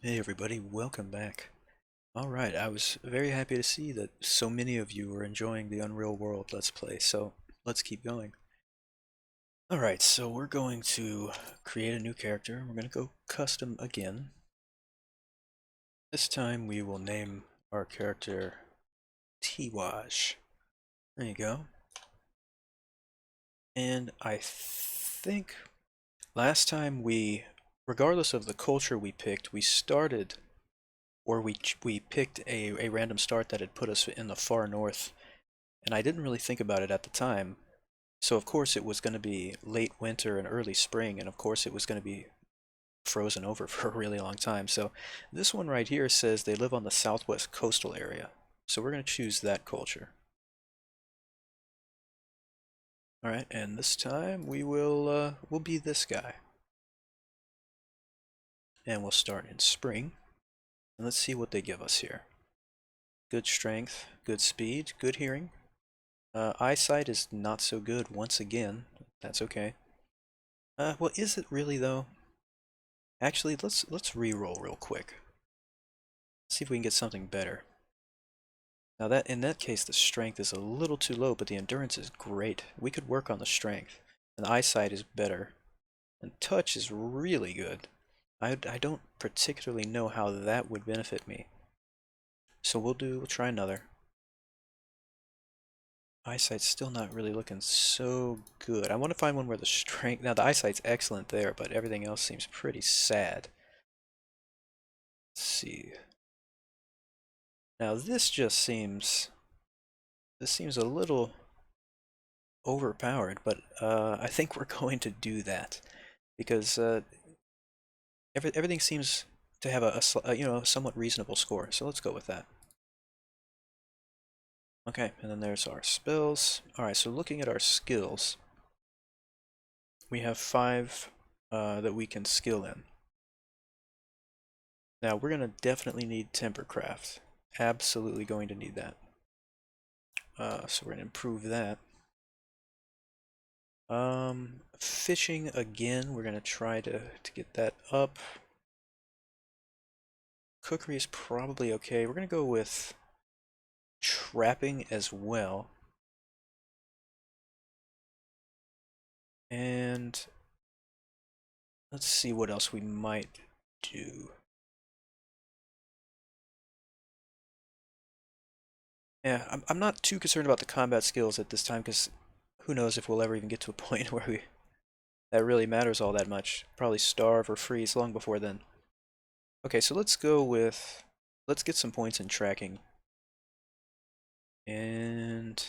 Hey everybody, welcome back. Alright, I was very happy to see that so many of you were enjoying the Unreal World Let's Play, so let's keep going. Alright, so we're going to create a new character. We're going to go custom again. This time we will name our character Tiwaz. There you go. And I think last time regardless of the culture we picked, we started or we picked a random start that had put us in the far north, and I didn't really think about it at the time. So of course it was going to be late winter and early spring, and of course it was going to be frozen over for a really long time. So this one right here says they live on the southwest coastal area. So we're going to choose that culture. Alright, and this time we'll be this guy. And we'll start in spring. And let's see what they give us here. Good strength, good speed, good hearing. Eyesight is not so good once again. That's okay. Well, is it really though? Actually, let's re-roll real quick. See if we can get something better. Now that in that case the strength is a little too low, but the endurance is great. We could work on the strength. And the eyesight is better. And touch is really good. I don't particularly know how that would benefit me. So we'll try another. Eyesight's still not really looking so good. I want to find one where the strength... Now the eyesight's excellent there, but everything else seems pretty sad. Let's see. Now this just seems... This seems a little overpowered, but I think we're going to do that because everything seems to have a somewhat reasonable score. So let's go with that. Okay, and then there's our spells. All right, so looking at our skills, we have 5 that we can skill in. Now we're gonna definitely need Tempercraft. Absolutely going to need that. So we're gonna improve that. Fishing again, we're gonna try to get that up. Cookery is probably okay. We're gonna go with trapping as well. And let's see what else we might do. Yeah, I'm not too concerned about the combat skills at this time because who knows if we'll ever even get to a point where that really matters all that much. Probably starve or freeze long before then. Okay, so let's get some points in tracking. And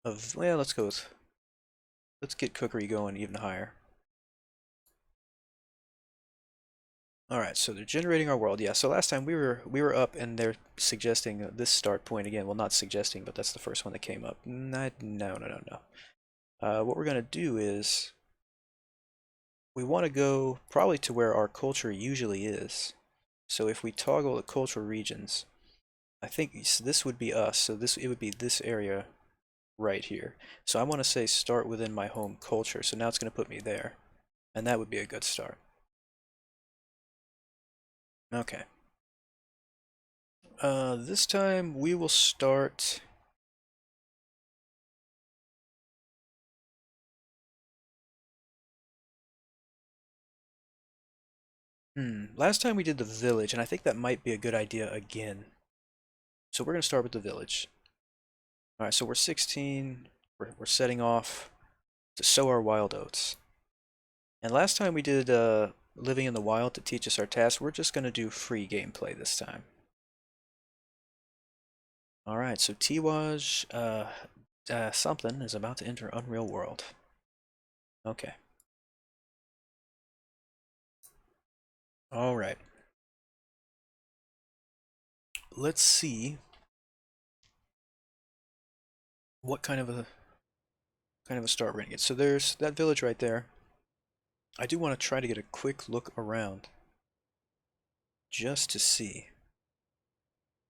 well, let's get cookery going even higher. All right, so they're generating our world. Yeah, so last time we were up and they're suggesting this start point again. Well, not suggesting, but that's the first one that came up. No, no, no, no, no. What we're gonna do is we want to go probably to where our culture usually is. So if we toggle the cultural regions, I think this would be us. So it would be this area right here. So I want to say start within my home culture. So now it's going to put me there, and that would be a good start. Okay. This time we will start. Last time we did the village, and I think that might be a good idea again. So we're going to start with the village. All right, so we're 16. We're setting off to sow our wild oats. And last time we did living in the wild to teach us our tasks. We're just going to do free gameplay this time. All right, so Tiwaz something is about to enter Unreal World. Okay. All right. Let's see what kind of a start we're gonna get. So there's that village right there. I do want to try to get a quick look around just to see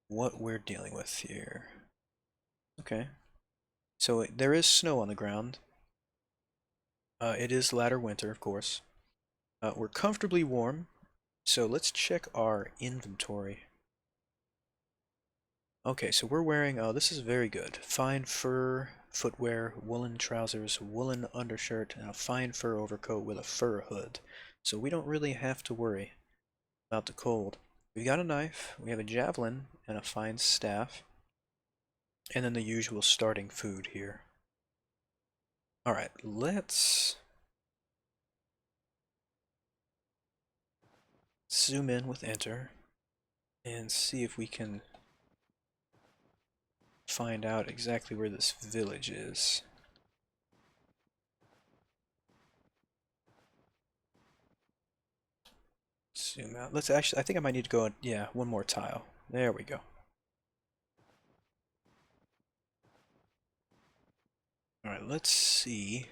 what we're dealing with here. Okay. So there is snow on the ground. It is latter winter, of course. We're comfortably warm, So let's check our inventory. Okay, so we're wearing, oh, this is very good. Fine fur footwear, woolen trousers, woolen undershirt, and a fine fur overcoat with a fur hood. So we don't really have to worry about the cold. We've got a knife, we have a javelin, and a fine staff, and then the usual starting food here. Alright, let's zoom in with enter and see if we can find out exactly where this village is. Zoom out. Let's actually, I think I might need to go, yeah, one more tile. There we go. Alright, let's see.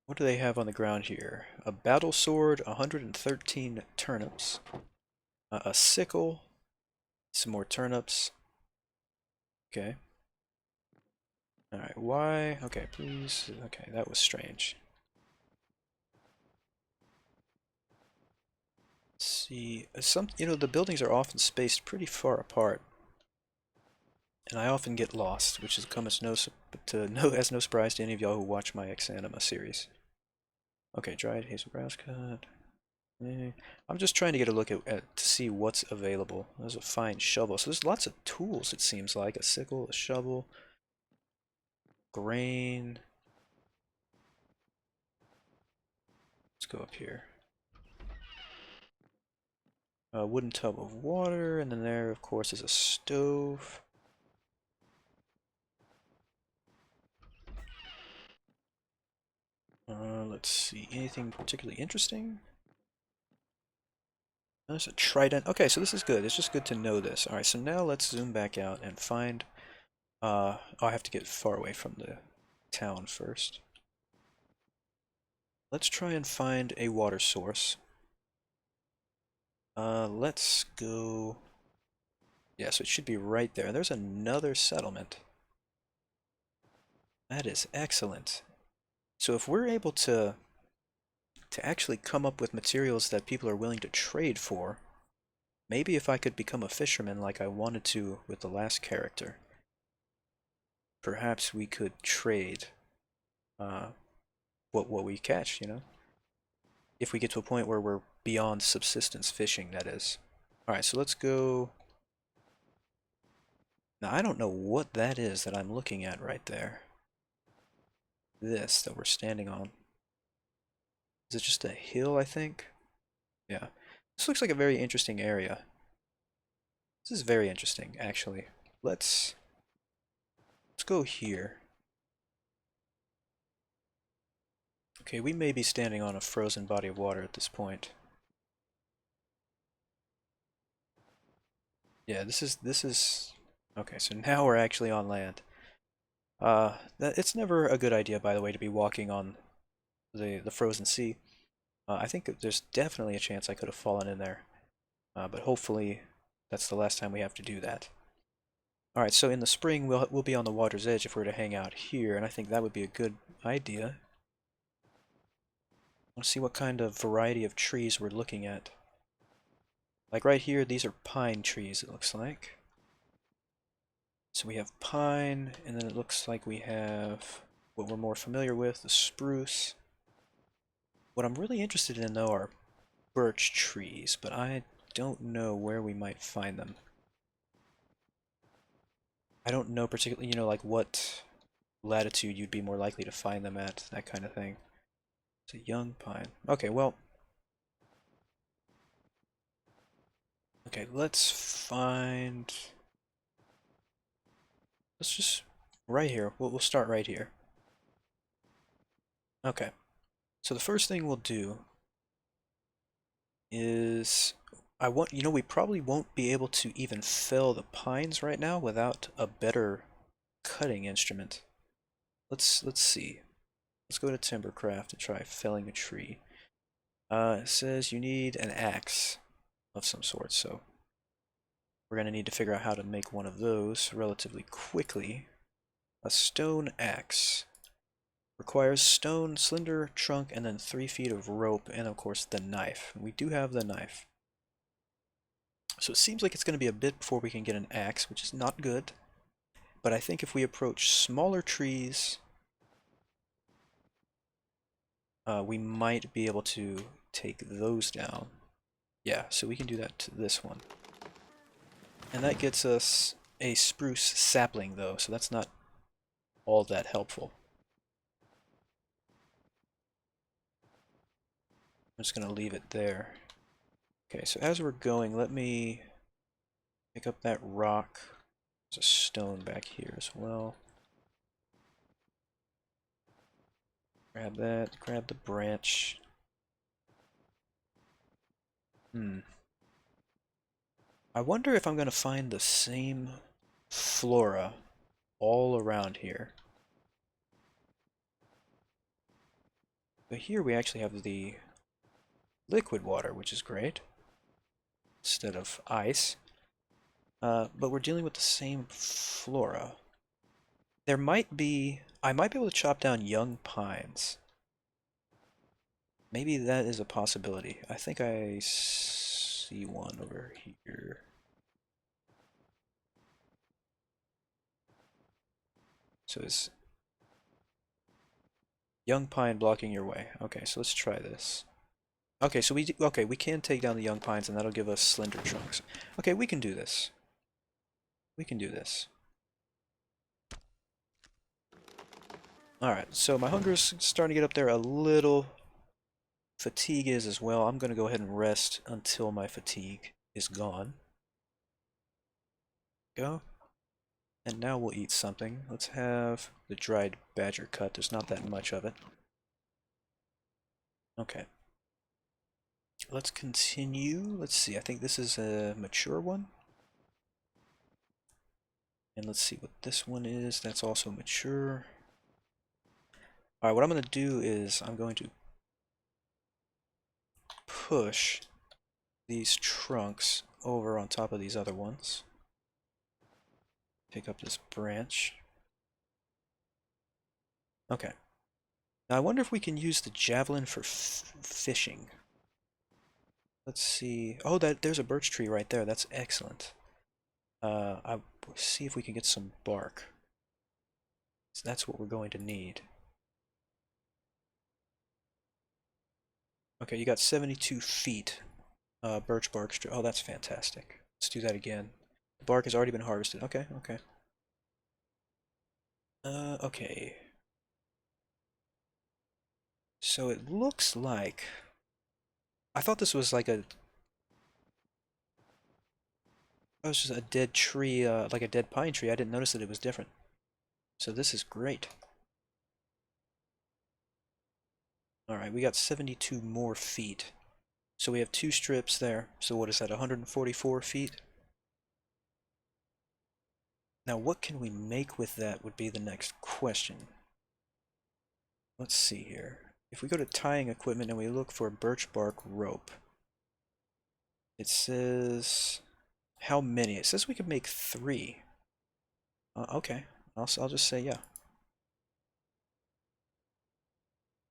What do they have on the ground here? A battle sword, 113 turnips, a sickle, some more turnips. Okay. Alright, why? Okay, please. Okay, that was strange. Let's see. The buildings are often spaced pretty far apart. And I often get lost, which has come as no surprise to any of y'all who watch my X-Anima series. Okay, dried hazel grass cut. I'm just trying to get a look at to see what's available. There's a fine shovel. So there's lots of tools, it seems like. A sickle, a shovel, grain. Let's go up here. A wooden tub of water, and then there, of course, is a stove. Let's see. Anything particularly interesting? There's a trident. Okay, so this is good. It's just good to know this. Alright, so now let's zoom back out and find... oh, I have to get far away from the town first. Let's try and find a water source. Let's go... Yeah, so it should be right there. There's another settlement. That is excellent. So if we're able to actually come up with materials that people are willing to trade for, maybe if I could become a fisherman like I wanted to with the last character, perhaps we could trade what we catch, you know? If we get to a point where we're beyond subsistence fishing, that is. Alright, so let's go... Now, I don't know what that is that I'm looking at right there. This that we're standing on. Is it just a hill, I think? Yeah. This looks like a very interesting area. This is very interesting, actually. Let's go here. Okay, we may be standing on a frozen body of water at this point. Yeah, this is okay, so now we're actually on land. It's never a good idea, by the way, to be walking on the frozen sea. I think that there's definitely a chance I could have fallen in there. But hopefully that's the last time we have to do that. Alright, so in the spring we'll be on the water's edge if we're to hang out here, and I think that would be a good idea. Let's see what kind of variety of trees we're looking at. Like right here, these are pine trees, it looks like. So we have pine, and then it looks like we have what we're more familiar with, the spruce. What I'm really interested in, though, are birch trees, but I don't know where we might find them. I don't know particularly, like what latitude you'd be more likely to find them at, that kind of thing. It's a young pine. Okay, well... Okay, let's find... Let's just... Right here. We'll start right here. Okay. So the first thing we'll do is... we probably won't be able to even fell the pines right now without a better cutting instrument. Let's see. Let's go to Timbercraft and try felling a tree. It says you need an axe of some sort, so we're going to need to figure out how to make one of those relatively quickly. A stone axe. Requires stone, slender trunk, and then 3 feet of rope, and of course the knife. We do have the knife. So it seems like it's going to be a bit before we can get an axe, which is not good. But I think if we approach smaller trees, we might be able to take those down. Yeah, so we can do that to this one. And that gets us a spruce sapling, though, so that's not all that helpful. I'm just going to leave it there. Okay, so as we're going, let me pick up that rock. There's a stone back here as well. Grab that, grab the branch. I wonder if I'm going to find the same flora all around here. But here we actually have the liquid water, which is great, instead of ice. But we're dealing with the same flora. There might be... I might be able to chop down young pines. Maybe that is a possibility. I think I see one over here. So is young pine blocking your way? Okay, so let's try this. Okay, so we can take down the young pines and that'll give us slender trunks. Okay, we can do this. We can do this. Alright, so my hunger's starting to get up there a little. Fatigue is as well. I'm going to go ahead and rest until my fatigue is gone. Go. And now we'll eat something. Let's have the dried badger cut. There's not that much of it. Okay. Let's continue. Let's see. I think this is a mature one. And let's see what this one is. That's also mature. Alright, what I'm going to do is I'm going to push these trunks over on top of these other ones. Pick up this branch. Okay. Now I wonder if we can use the javelin for fishing. Let's see. Oh, there's a birch tree right there. That's excellent. I'll see if we can get some bark. So that's what we're going to need. Okay, you got 72 feet. Birch bark. Oh, that's fantastic. Let's do that again. The bark has already been harvested. Okay, okay. Okay. So it looks like... I thought this was like a... That was just a dead tree, like a dead pine tree. I didn't notice that it was different. So this is great. Alright, we got 72 more feet. So we have 2 strips there. So what is that, 144 feet? Now what can we make with that would be the next question. Let's see here. If we go to tying equipment and we look for birch bark rope, it says how many? It says we could make 3. Okay, I'll just say yeah.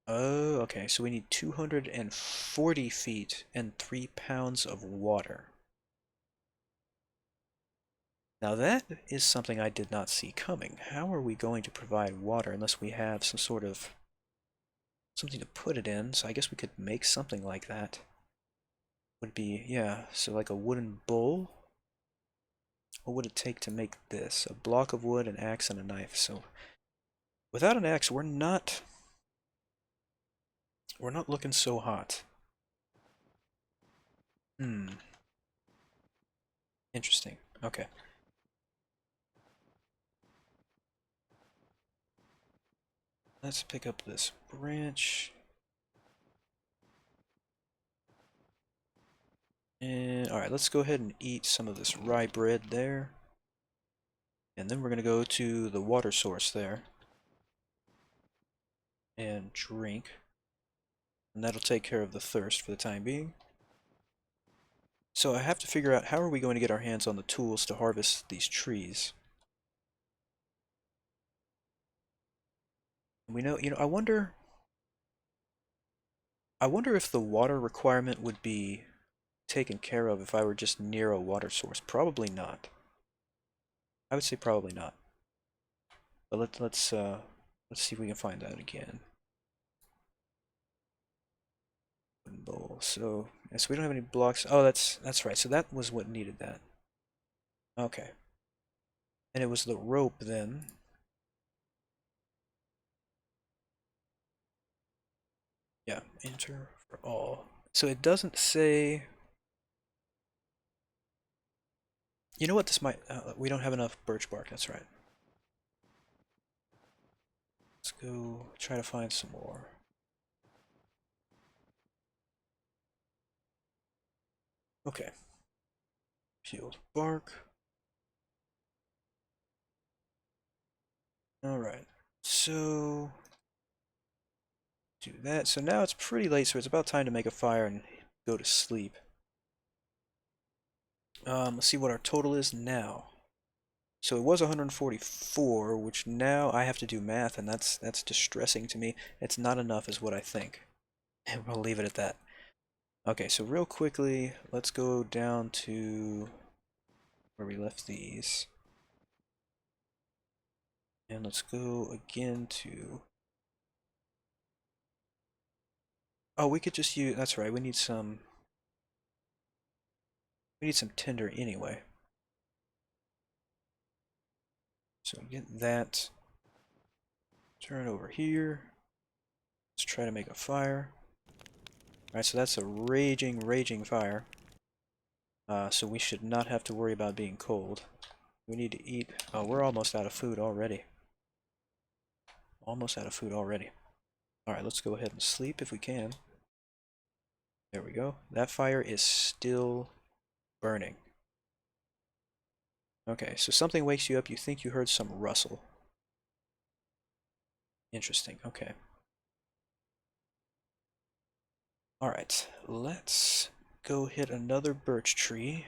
Oh, okay, so we need 240 feet and 3 pounds of water. Now that is something I did not see coming. How are we going to provide water unless we have some sort of something to put it in? So I guess we could make something like that. Would be, yeah, so like a wooden bowl? What would it take to make this? A block of wood, an axe, and a knife. So without an axe, we're not looking so hot. Interesting. Okay. Let's pick up this branch. And alright, let's go ahead and eat some of this rye bread there. And then we're going to go to the water source there. And drink. And that'll take care of the thirst for the time being. So I have to figure out how are we going to get our hands on the tools to harvest these trees. We know, I wonder if the water requirement would be taken care of if I were just near a water source. Probably not. I would say probably not. But let's see if we can find that again. Bowl. So, yeah, so we don't have any blocks. Oh, that's right. So that was what needed that. Okay. And it was the rope then. Yeah, enter for all. So it doesn't say. You know what? This might. We don't have enough birch bark. That's right. Let's go try to find some more. Okay. Peeled bark. All right. So do that. So now it's pretty late, so it's about time to make a fire and go to sleep. Let's see what our total is now. So it was 144, which now I have to do math, and that's distressing to me. It's not enough is what I think. And we'll leave it at that. Okay, so real quickly, let's go down to where we left these. And let's go again to... Oh, we could just use... That's right, we need some... We need some tinder anyway. So get that. Turn it over here. Let's try to make a fire. Alright, so that's a raging fire. So we should not have to worry about being cold. We need to eat. Oh, we're almost out of food already. Almost out of food already. Alright, let's go ahead and sleep if we can. There we go. That fire is still burning. Okay, so something wakes you up. You think you heard some rustle. Interesting. Okay. Alright, let's go hit another birch tree.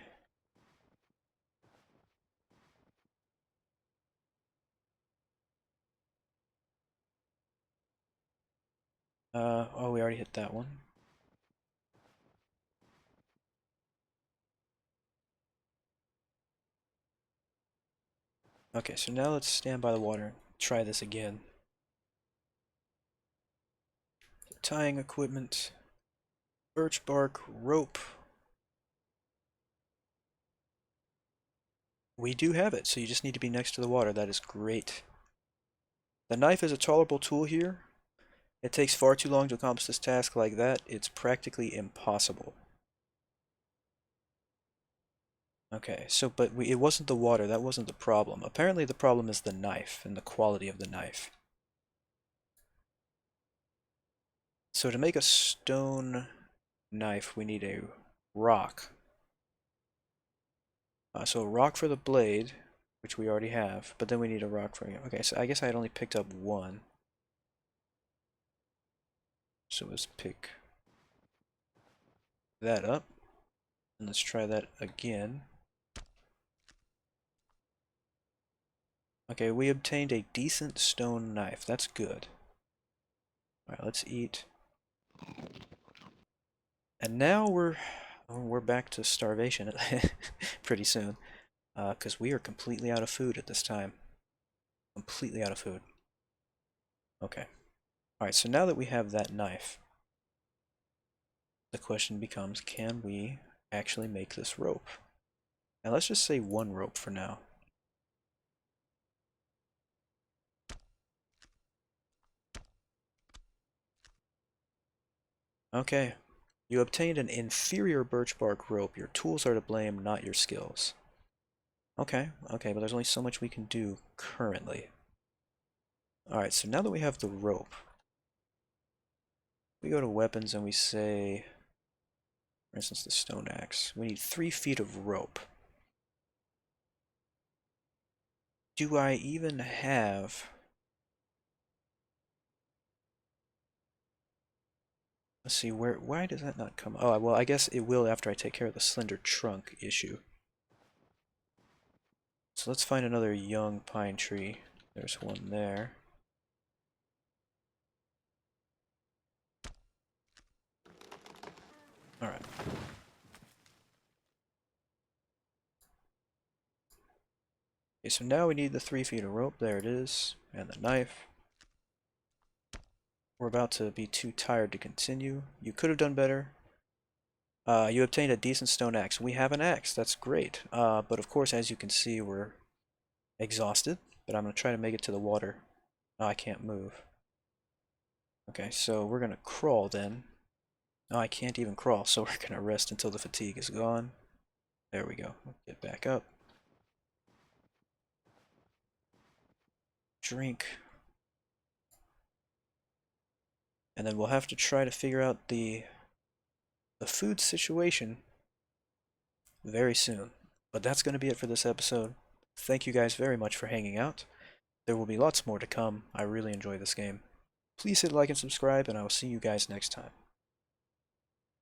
Oh, we already hit that one. Okay, so now let's stand by the water and try this again. Tying equipment, birch bark, rope. We do have it, so you just need to be next to the water. That is great. The knife is a tolerable tool here. It takes far too long to accomplish this task like that. It's practically impossible. Okay, so but it wasn't the water. That wasn't the problem. Apparently the problem is the knife and the quality of the knife. So to make a stone knife, we need a rock. So a rock for the blade, which we already have, but then we need a rock for... Okay, so I guess I had only picked up one. So let's pick that up. And let's try that again. Okay, we obtained a decent stone knife. That's good. Alright, let's eat. And now we're back to starvation pretty soon. Because we are completely out of food at this time. Completely out of food. Okay. Alright, so now that we have that knife, the question becomes, can we actually make this rope? Now let's just say one rope for now. Okay. You obtained an inferior birch bark rope. Your tools are to blame, not your skills. Okay, okay, but there's only so much we can do currently. Alright, so now that we have the rope, we go to weapons and we say, for instance, the stone axe. We need 3 feet of rope. Do I even have... Let's see, why does that not come? Oh, well, I guess it will after I take care of the slender trunk issue. So let's find another young pine tree. There's one there. Okay, so now we need the 3 feet of rope. There it is. And the knife. We're about to be too tired to continue. You could have done better. You obtained a decent stone axe. We have an axe. That's great. But of course, as you can see, we're exhausted. But I'm going to try to make it to the water. Oh, I can't move. Okay, so we're going to crawl then. Oh, I can't even crawl, so we're going to rest until the fatigue is gone. There we go. Get back up. Drink. And then we'll have to try to figure out the food situation very soon. But that's going to be it for this episode. Thank you guys very much for hanging out. There will be lots more to come. I really enjoy this game. Please hit like and subscribe, and I will see you guys next time.